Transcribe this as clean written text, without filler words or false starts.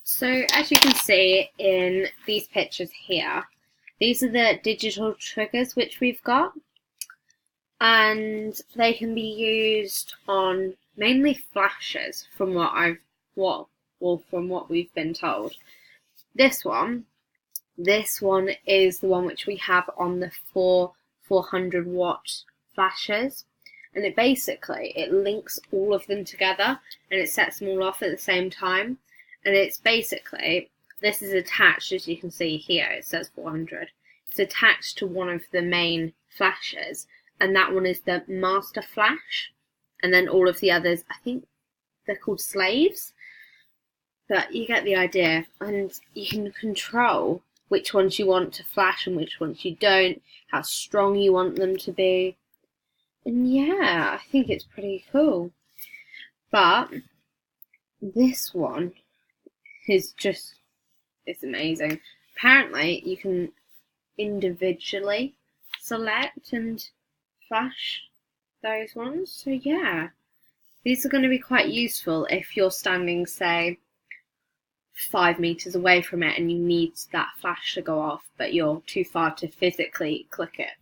So as you can see in these pictures here, these are the digital triggers which we've got, and they can be used on mainly flashes from from what we've been told. This one is the one which we have on the 400-watt flashes, and it links all of them together and it sets them all off at the same time. And it's basically, this is attached, as you can see here, it says 400. It's attached to one of the main flashes, and that one is the master flash. And then all of the others, I think they're called slaves. But you get the idea, and you can control which ones you want to flash and which ones you don't, how strong you want them to be. And yeah, I think it's pretty cool. But this one is it's amazing. Apparently you can individually select and flash those ones. So yeah, these are going to be quite useful if you're standing, say, 5 meters away from it and you need that flash to go off, but you're too far to physically click it.